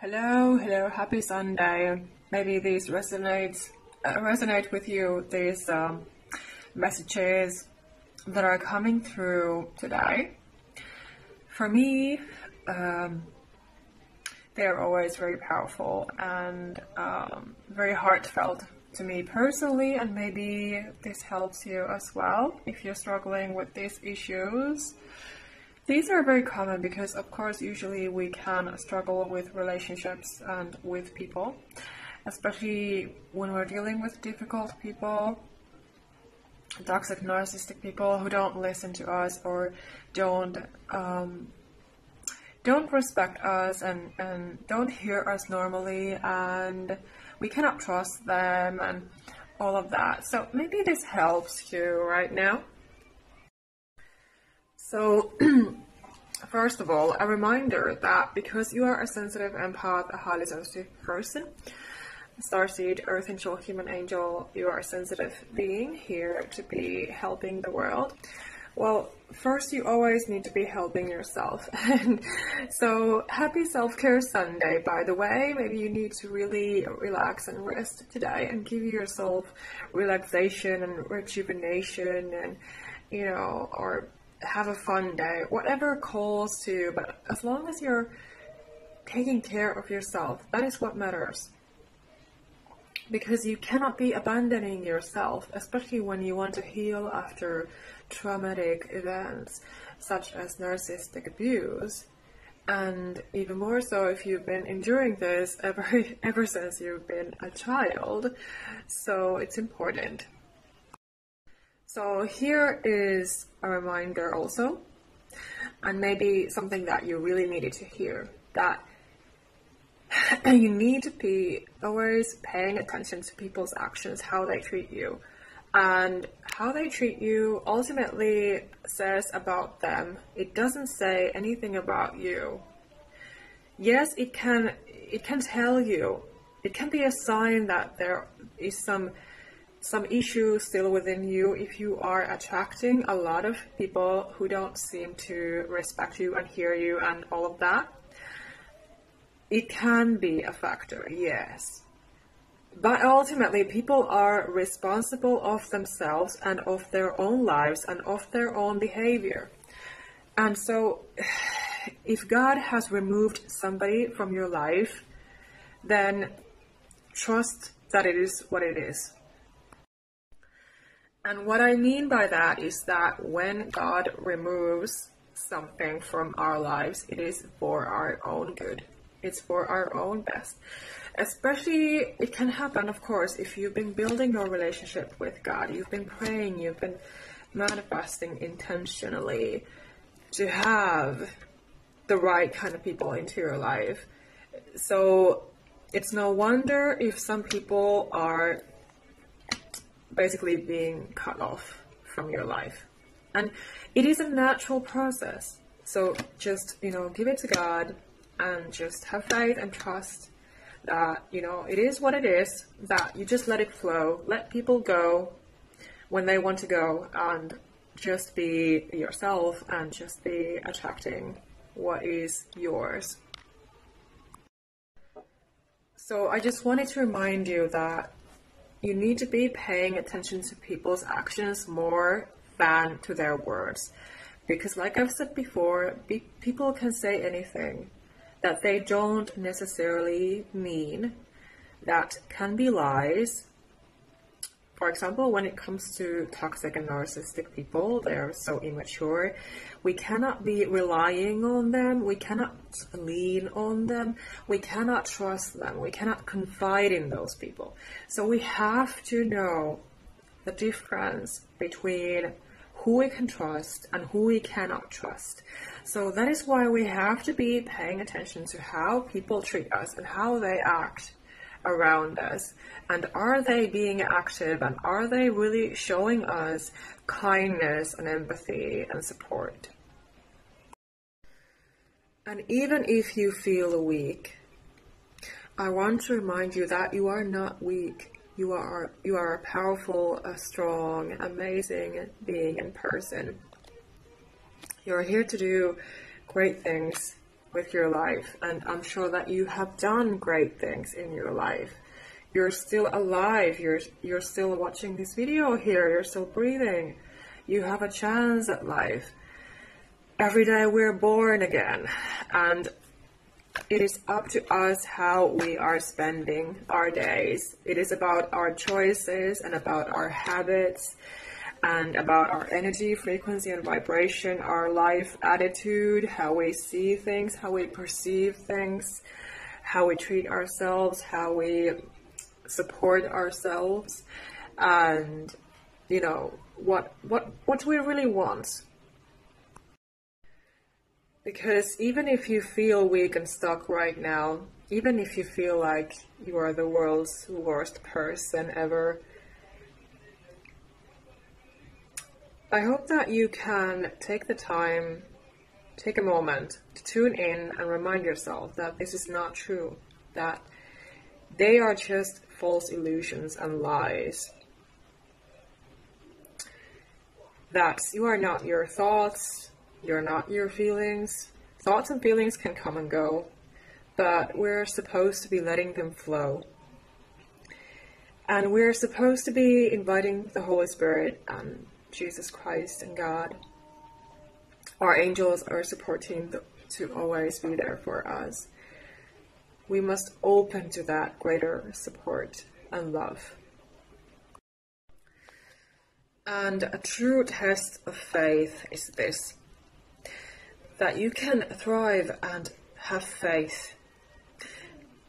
Hello, happy Sunday. Maybe these resonate with you, these messages that are coming through today. For me, they are always very powerful and very heartfelt to me personally, and maybe this helps you as well if you're struggling with these issues. These are very common because, of course, usually we can struggle with relationships and with people, especially when we're dealing with difficult people, toxic, narcissistic people who don't listen to us or don't respect us and don't hear us normally, and we cannot trust them and all of that. So maybe this helps you right now. So, first of all, a reminder that because you are a sensitive empath, a highly sensitive person, starseed, earth angel, human angel, you are a sensitive being here to be helping the world. Well, first you always need to be helping yourself. And so, happy Self-Care Sunday, by the way. Maybe you need to really relax and rest today and give yourself relaxation and rejuvenation and, or have a fun day, whatever calls to you, but as long as you're taking care of yourself, that is what matters. Because you cannot be abandoning yourself, especially when you want to heal after traumatic events such as narcissistic abuse, and even more so if you've been enduring this ever since you've been a child. So it's important. So here is a reminder also, and maybe something that you really needed to hear, that you need to be always paying attention to people's actions, how they treat you. And how they treat you ultimately says about them. It doesn't say anything about you. Yes, it can tell you. It can be a sign that there is some issue still within you if you are attracting a lot of people who don't seem to respect you and hear you and all of that. It can be a factor, yes. But ultimately, people are responsible of themselves and of their own lives and of their own behavior. And so, if God has removed somebody from your life, then trust that it is what it is. And what I mean by that is that when God removes something from our lives, it is for our own good. It's for our own best. Especially, it can happen, of course, if you've been building your relationship with God, you've been praying, you've been manifesting intentionally to have the right kind of people into your life. So it's no wonder if some people are basically being cut off from your life. And it is a natural process. So just, give it to God and just have faith and trust that, it is what it is, that you just let it flow, let people go when they want to go, and just be yourself and just be attracting what is yours. So I just wanted to remind you that you need to be paying attention to people's actions more than to their words. Because like I've said before, people can say anything that they don't necessarily mean, that can be lies. For example, when it comes to toxic and narcissistic people, they're so immature. We cannot be relying on them. We cannot lean on them. We cannot trust them. We cannot confide in those people. So we have to know the difference between who we can trust and who we cannot trust. So that is why we have to be paying attention to how people treat us and how they act around us, and are they being active, and are they really showing us kindness and empathy and support. And even if you feel weak, I want to remind you that you are not weak. You are a powerful, a strong, amazing being and person. You're here to do great things with your life, and I'm sure that you have done great things in your life. You're still alive, you're still watching this video here, you're still breathing. You have a chance at life. Every day we're born again, and it is up to us how we are spending our days. It is about our choices and about our habits and about our energy, frequency, and vibration, our life attitude, how we see things, how we perceive things, how we treat ourselves, how we support ourselves, and you know what do we really want. Because even if you feel weak and stuck right now, even if you feel like you are the world's worst person ever, I hope that you can take the time, take a moment to tune in and remind yourself that this is not true, that they are just false illusions and lies. That you are not your thoughts, you're not your feelings. Thoughts and feelings can come and go, but we're supposed to be letting them flow. And we're supposed to be inviting the Holy Spirit and Jesus Christ and God. Our angels are supporting to always be there for us. We must open to that greater support and love. And a true test of faith is this: that you can thrive and have faith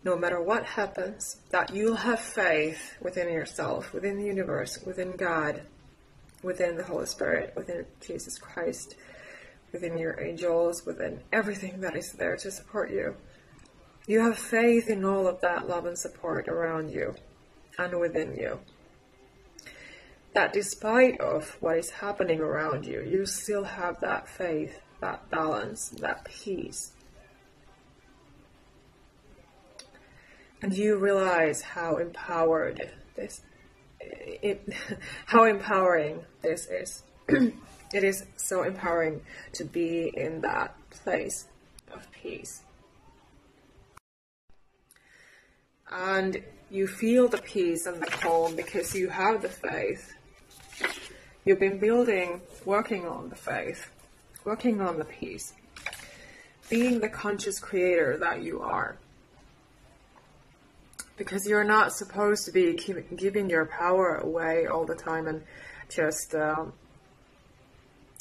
no matter what happens, that you'll have faith within yourself, within the universe, within God, within the Holy Spirit, within Jesus Christ, within your angels, within everything that is there to support you. You have faith in all of that love and support around you and within you. That despite of what is happening around you, you still have that faith, that balance, that peace. And you realize how empowered how empowering this is. It is so empowering to be in that place of peace. And you feel the peace and the calm because you have the faith. You've been working on the faith, working on the peace, being the conscious creator that you are. Because you're not supposed to be giving your power away all the time and just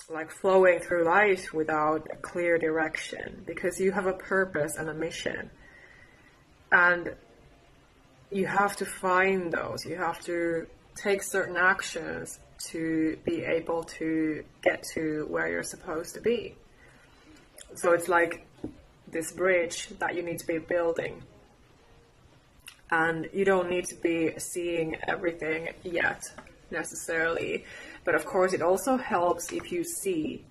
like flowing through life without a clear direction. Because you have a purpose and a mission. And you have to find those. You have to take certain actions to be able to get to where you're supposed to be. So it's like this bridge that you need to be building. And you don't need to be seeing everything yet, necessarily. But of course, it also helps if you see.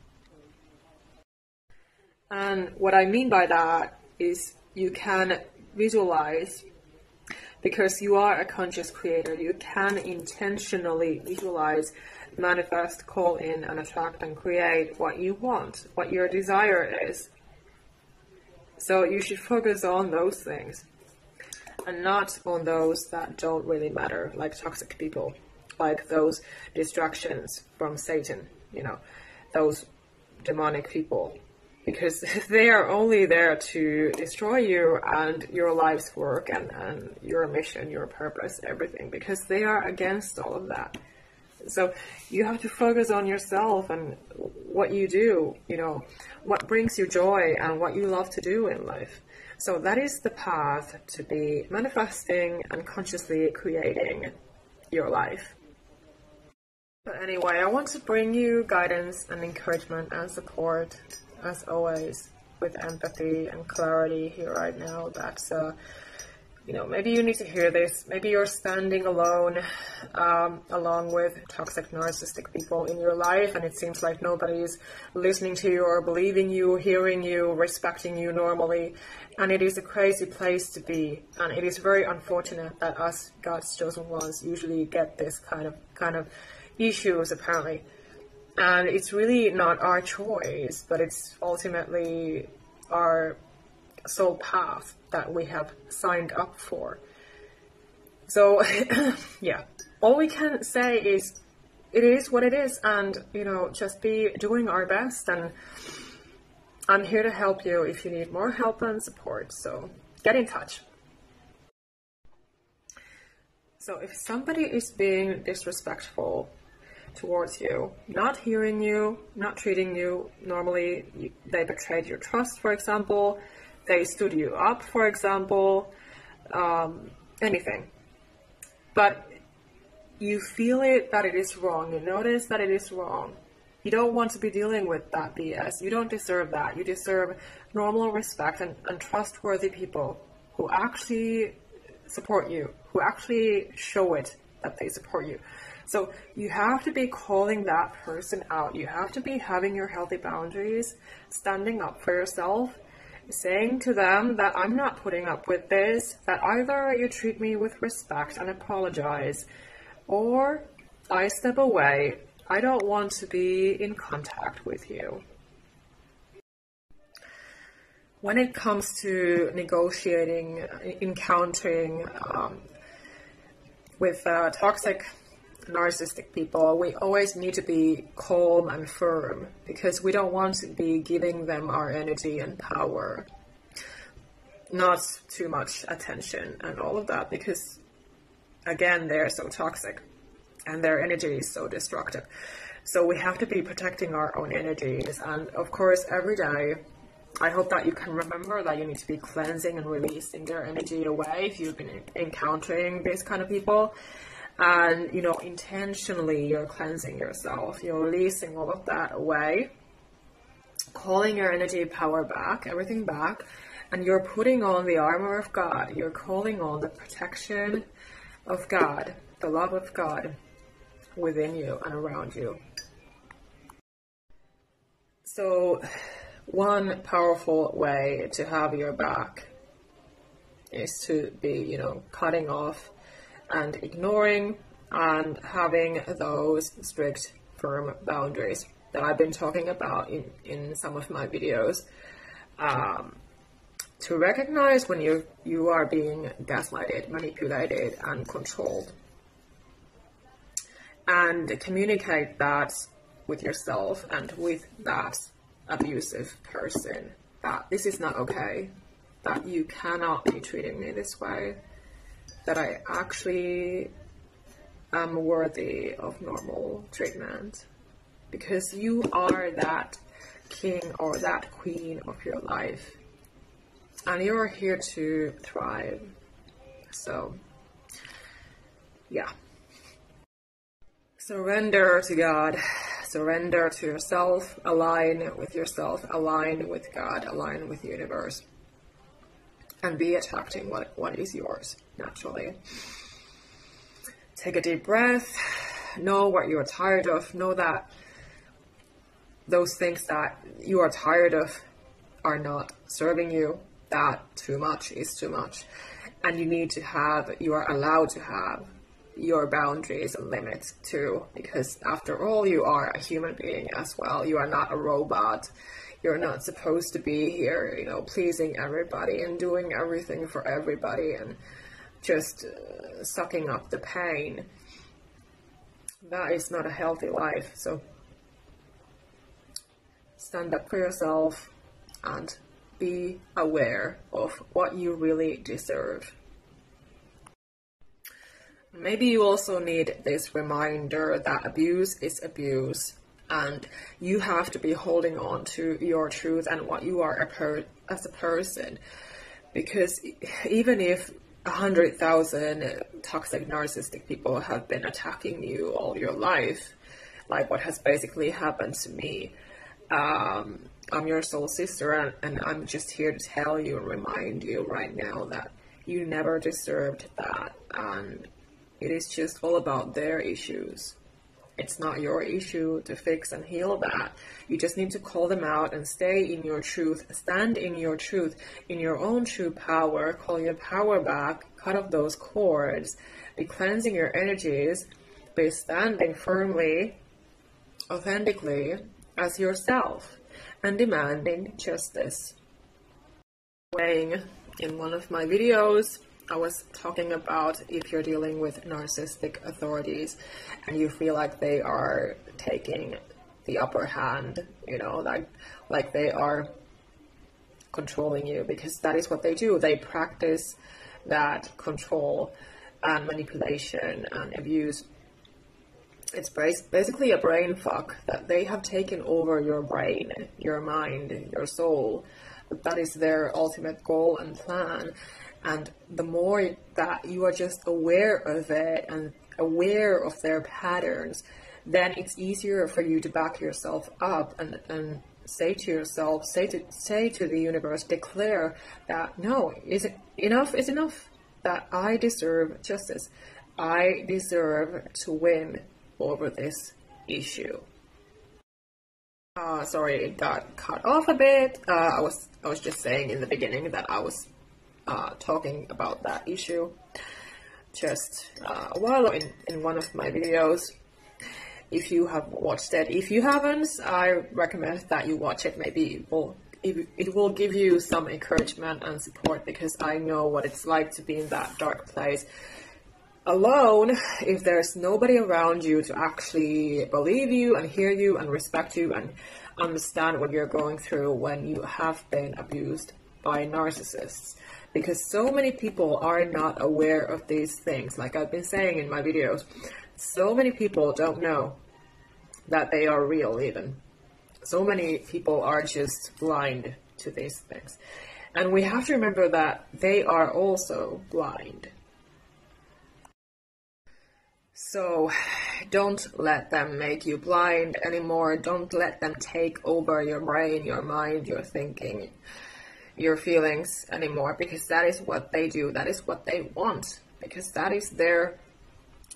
And what I mean by that is you can visualize. Because you are a conscious creator, you can intentionally visualize, manifest, call in, and attract and create what you want, what your desire is. So you should focus on those things and not on those that don't really matter, like toxic people, like those distractions from Satan, those demonic people. Because they are only there to destroy you and your life's work and your mission, your purpose, everything. Because they are against all of that. So you have to focus on yourself and what you do, what brings you joy and what you love to do in life. So that is the path to be manifesting and consciously creating your life. But anyway, I want to bring you guidance and encouragement and support, as always, with empathy and clarity here right now. That's, maybe you need to hear this. Maybe you're standing alone, along with toxic narcissistic people in your life, and it seems like nobody's listening to you or believing you, hearing you, respecting you normally. And it is a crazy place to be. And it is very unfortunate that us, God's chosen ones, usually get this kind of issues, apparently. And it's really not our choice, but it's ultimately our soul path that we have signed up for. So yeah, all we can say is it is what it is, and just be doing our best. And I'm here to help you if you need more help and support, so get in touch. So if somebody is being disrespectful towards you, not hearing you, not treating you normally, they betrayed your trust, for example, they stood you up, for example, anything, but you feel that it is wrong, you notice that it is wrong, you don't want to be dealing with that BS, you don't deserve that, you deserve normal respect and trustworthy people who actually support you, who actually show it that they support you. So you have to be calling that person out. You have to be having your healthy boundaries, standing up for yourself, saying to them that I'm not putting up with this, that either you treat me with respect and apologize, or I step away. I don't want to be in contact with you. When it comes to negotiating, encountering with toxic narcissistic people, we always need to be calm and firm, because we don't want to be giving them our energy and power, not too much attention and all of that, because again, they're so toxic and their energy is so destructive. So we have to be protecting our own energies. And of course, every day, I hope that you can remember that you need to be cleansing and releasing their energy away if you've been encountering these kind of people. And, intentionally you're cleansing yourself. You're releasing all of that away, calling your energy power back, everything back, and you're putting on the armor of God. You're calling on the protection of God, the love of God within you and around you. So one powerful way to have your back is to be, cutting off and ignoring and having those strict, firm boundaries that I've been talking about in some of my videos. To recognize when you are being gaslighted, manipulated, and controlled. And communicate that with yourself and with that abusive person, that this is not okay, that you cannot be treating me this way, that I actually am worthy of normal treatment, because you are that king or that queen of your life, and you're here to thrive. So yeah, surrender to God, surrender to yourself, align with yourself, align with God, align with the universe, and be attracting what is yours naturally. Take a deep breath, know what you are tired of, know that those things that you are tired of are not serving you, that too much is too much, and you are allowed to have your boundaries and limits too, because after all, you are a human being as well. You are not a robot. You're not supposed to be here, pleasing everybody and doing everything for everybody and just sucking up the pain. That is not a healthy life. So stand up for yourself and be aware of what you really deserve. Maybe you also need this reminder that abuse is abuse, and you have to be holding on to your truth and what you are as a person, because even if 100,000 toxic narcissistic people have been attacking you all your life, like what has basically happened to me, I'm your soul sister, and I'm just here to tell you and remind you right now that you never deserved that, and it is just all about their issues. It's not your issue to fix and heal that. You just need to call them out and stay in your truth, stand in your truth, in your own true power, call your power back, cut off those cords, be cleansing your energies, be standing firmly, authentically as yourself, and demanding justice. Saying in one of my videos, I was talking about if you're dealing with narcissistic authorities and you feel like they are taking the upper hand, you know, like they are controlling you, because that is what they do. They practice that control and manipulation and abuse. It's basically a brain fuck, that they have taken over your brain, your mind, your soul. That is their ultimate goal and plan. And the more that you are just aware of it and aware of their patterns, then it's easier for you to back yourself up and say to yourself, say to the universe, declare that no, enough is enough, that I deserve justice. I deserve to win over this issue. Sorry, it got cut off a bit. I was just saying in the beginning that I was talking about that issue just a while in one of my videos. If you have watched it, if you haven't, I recommend that you watch it. Maybe it will give you some encouragement and support, because I know what it's like to be in that dark place alone, if there's nobody around you to actually believe you and hear you and respect you and understand what you're going through when you have been abused by narcissists. Because so many people are not aware of these things. Like I've been saying in my videos, so many people don't know that they are real even. So many people are just blind to these things. And we have to remember that they are also blind. So don't let them make you blind anymore. Don't let them take over your brain, your mind, your thinking, your feelings anymore, because that is what they do. That is what they want, because that is their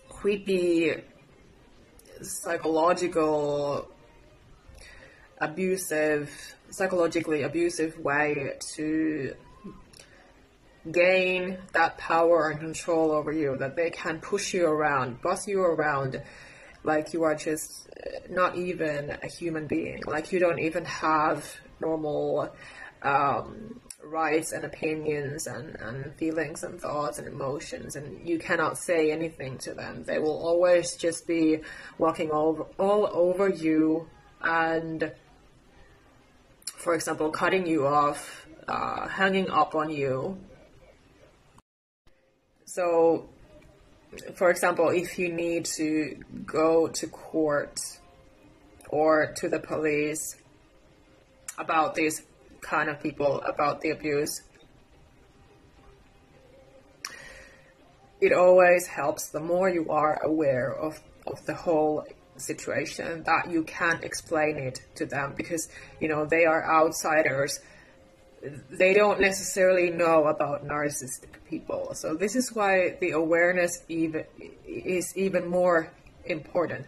creepy, psychologically abusive way to gain that power and control over you, that they can push you around, boss you around like you are just not even a human being, like you don't even have normal rights and opinions and feelings and thoughts and emotions, and you cannot say anything to them. They will always just be walking all over you and, for example, cutting you off, hanging up on you. So, for example, if you need to go to court or to the police about these kind of people, about the abuse, it always helps the more you are aware of the whole situation, that you can explain it to them, because, you know, they are outsiders. They don't necessarily know about narcissistic people. So this is why the awareness is even more important.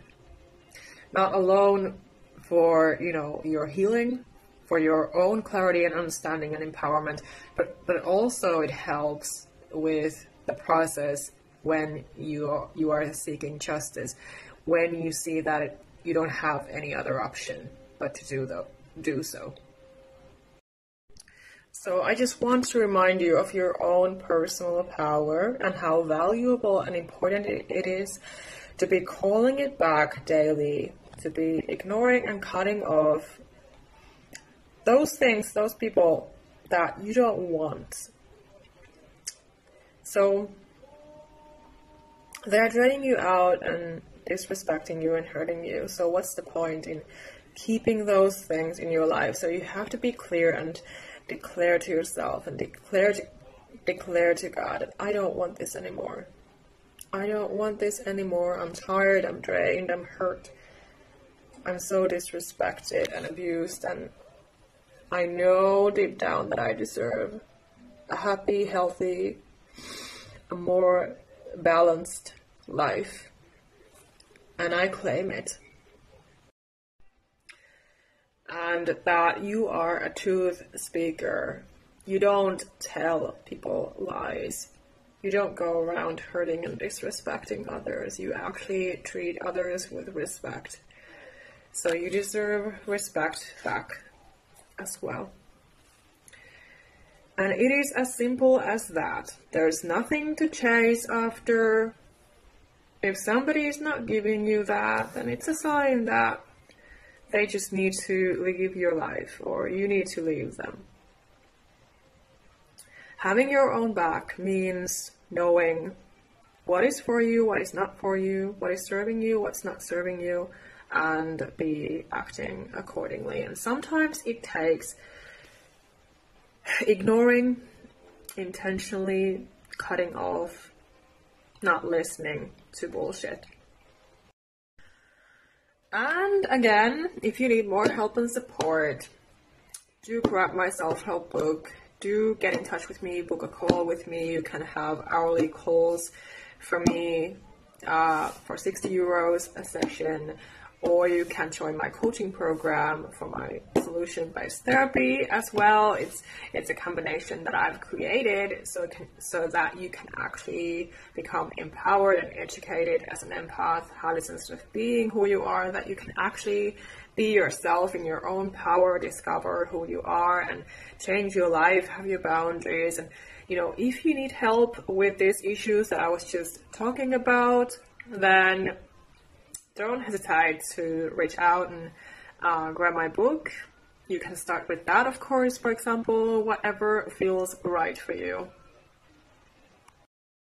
Not alone for, you know, your healing, for your own clarity and understanding and empowerment, but also it helps with the process when you are seeking justice, when you see that you don't have any other option but to do so. So I just want to remind you of your own personal power and how valuable and important it is to be calling it back daily, to be ignoring and cutting off those things, those people that you don't want. So they're draining you out and disrespecting you and hurting you. So what's the point in keeping those things in your life? So you have to be clear and declare to yourself and declare to God, I don't want this anymore. I don't want this anymore. I'm tired, I'm drained, I'm hurt. I'm so disrespected and abused, and I know deep down that I deserve a happy, healthy, a more balanced life. And I claim it. And that you are a truth speaker. You don't tell people lies. You don't go around hurting and disrespecting others. You actually treat others with respect. So you deserve respect back as well. And it is as simple as that. There's nothing to chase after. If somebody is not giving you that, then it's a sign that they just need to live your life, or you need to leave them. Having your own back means knowing what is for you, what is not for you, what is serving you, what's not serving you, and be acting accordingly. And sometimes it takes ignoring, intentionally cutting off, not listening to bullshit. And again, if you need more help and support, do grab my self-help book. Do get in touch with me, book a call with me. You can have hourly calls from me for 60 euros a session, or you can join my coaching program for my solution-based therapy as well. It's a combination that I've created so that you can actually become empowered and educated as an empath, highly sensitive being who you are, that you can actually be yourself in your own power, discover who you are and change your life, have your boundaries. And if you need help with these issues that I was just talking about, then don't hesitate to reach out and grab my book. You can start with that, of course, for example, whatever feels right for you.